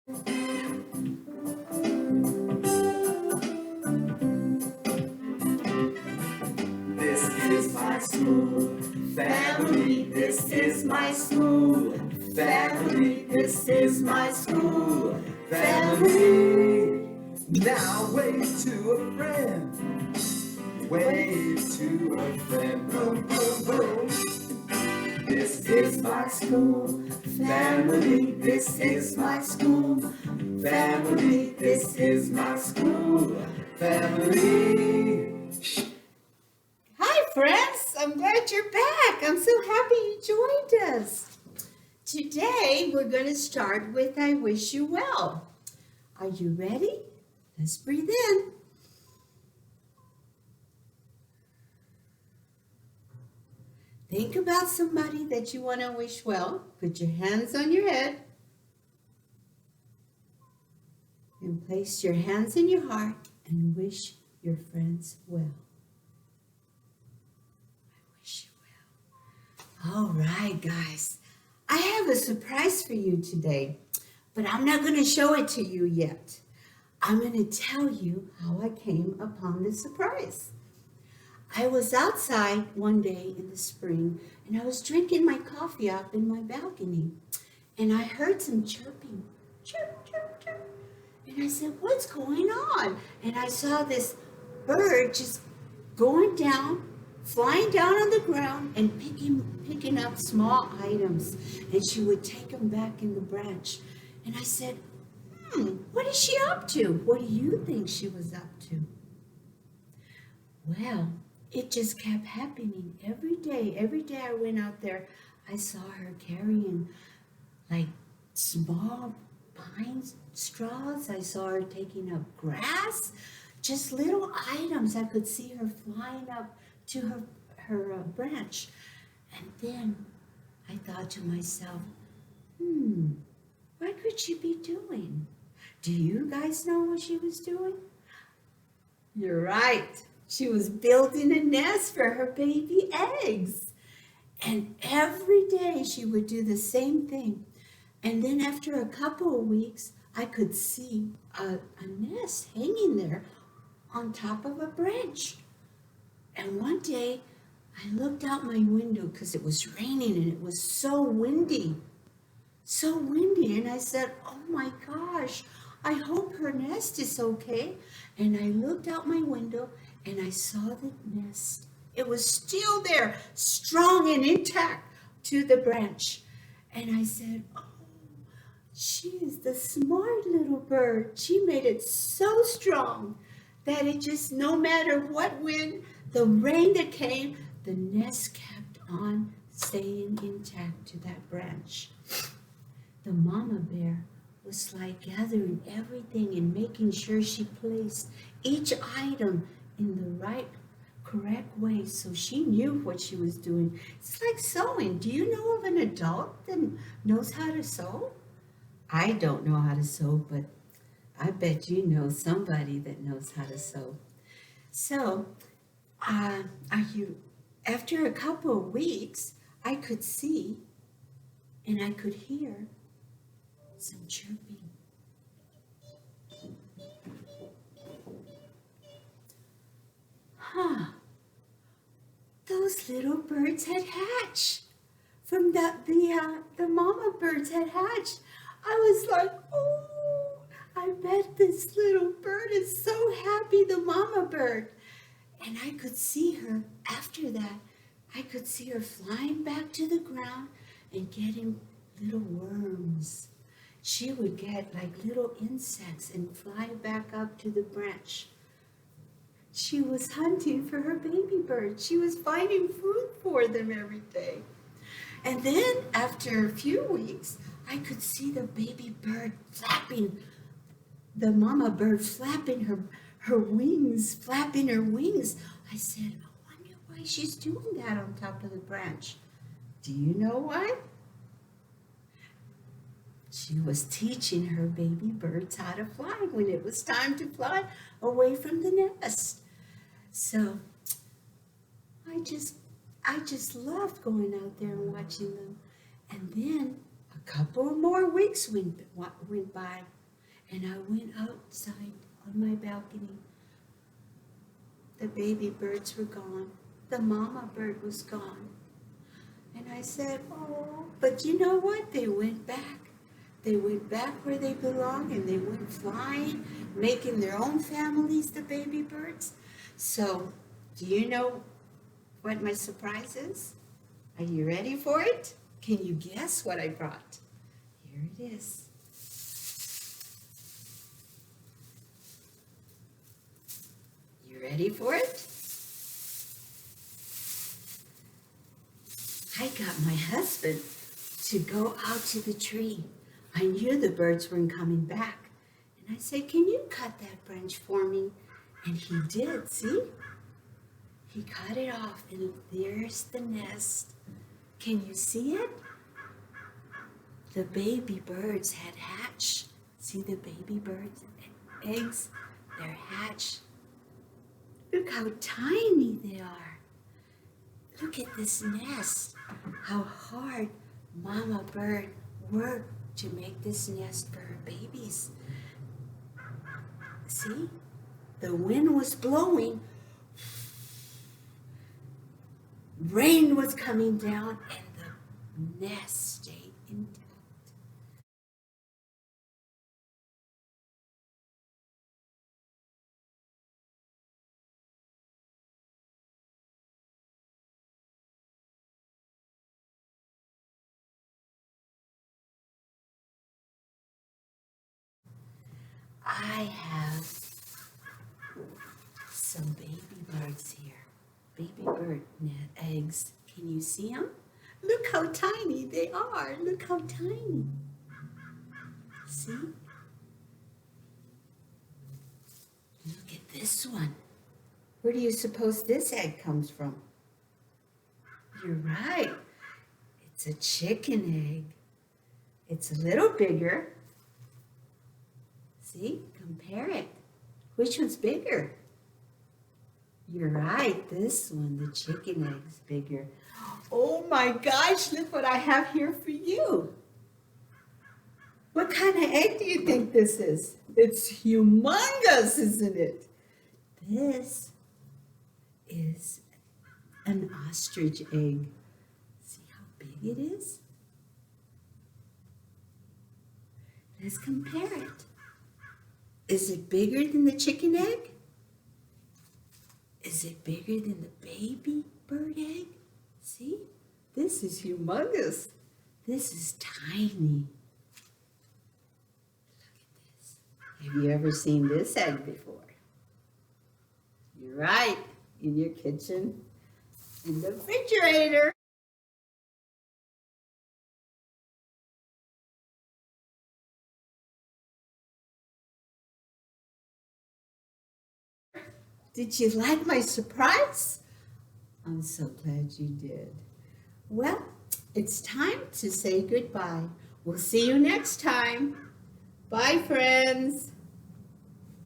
This is my school, family, this is my school, family, this is my school, family. Now wave to a friend, wave to a friend, boom, boom, boom. This is my school, family, this is my school, family, this is my school, family. Hi, friends. I'm glad you're back. I'm so happy you joined us. Today, we're going to start with I Wish You Well. Are you ready? Let's breathe in. Think about somebody that you want to wish well. Put your hands on your head. And place your hands in your heart and wish your friends well. Wish you well. All right, guys. I have a surprise for you today, but I'm not going to show it to you yet. I'm going to tell you how I came upon this surprise. I was outside one day in the spring, and I was drinking my coffee up in my balcony, and I heard some chirping, chirp, chirp, chirp. And I said, what's going on? And I saw this bird just going down, flying down on the ground and picking up small items. And she would take them back in the branch. And I said, what is she up to? What do you think she was up to? Well, it just kept happening every day. Every day I went out there, I saw her carrying like small pine straws. I saw her taking up grass, just little items. I could see her flying up to her branch. And then I thought to myself, what could she be doing? Do you guys know what she was doing? You're right. She was building a nest for her baby eggs. And every day she would do the same thing. And then after a couple of weeks, I could see a nest hanging there on top of a branch. And one day, I looked out my window because it was raining and it was so windy. So windy. And I said, oh my gosh, I hope her nest is okay. And I looked out my window and I saw the nest. It was still there, strong and intact to the branch. And I said, oh, she is the smart little bird. She made it so strong that it just, no matter what wind, the rain that came, the nest kept on staying intact to that branch. The mama bear was like gathering everything and making sure she placed each item in the right, correct way, so she knew what she was doing. It's like sewing. Do you know of an adult that knows how to sew? I don't know how to sew, but I bet you know somebody that knows how to sew. So, after a couple of weeks, I could see and I could hear some chirping. Those little birds had hatched. From the mama birds had hatched. I was like, oh, I bet this little bird is so happy, the mama bird. And I could see her, after that, I could see her flying back to the ground and getting little worms. She would get like little insects and fly back up to the branch. She was hunting for her baby birds. She was finding food for them every day. And then after a few weeks, I could see the baby bird flapping, the mama bird flapping her wings, flapping her wings. I said, I wonder why she's doing that on top of the branch. Do you know why? She was teaching her baby birds how to fly when it was time to fly away from the nest. So I just loved going out there and watching them. And then a couple more weeks went by, and I went outside on my balcony. The baby birds were gone. The mama bird was gone. And I said, oh, but you know what? They went back. They went back where they belong, and they went flying, making their own families, the baby birds. So, do you know what my surprise is? Are you ready for it? Can you guess what I brought? Here it is. You ready for it? I got my husband to go out to the tree. I knew the birds weren't coming back. And I said, can you cut that branch for me? And he did, see? He cut it off, and there's the nest. Can you see it? The baby birds had hatched. See the baby birds' eggs? They're hatched. Look how tiny they are. Look at this nest. How hard Mama Bird worked to make this nest for her babies. See? The wind was blowing. Rain was coming down, and the nest stayed intact. I have some baby birds here. Baby bird eggs. Can you see them? Look how tiny they are. Look how tiny. See? Look at this one. Where do you suppose this egg comes from? You're right. It's a chicken egg. It's a little bigger. See? Compare it. Which one's bigger? You're right. This one, the chicken egg's bigger. Oh my gosh, look what I have here for you. What kind of egg do you think this is? It's humongous, isn't it? This is an ostrich egg. See how big it is? Let's compare it. Is it bigger than the chicken egg? Is it bigger than the baby bird egg? See? This is humongous. This is tiny. Look at this. Have you ever seen this egg before? You're right. In your kitchen, in the refrigerator. Did you like my surprise? I'm so glad you did. Well, it's time to say goodbye. We'll see you next time. Bye, friends.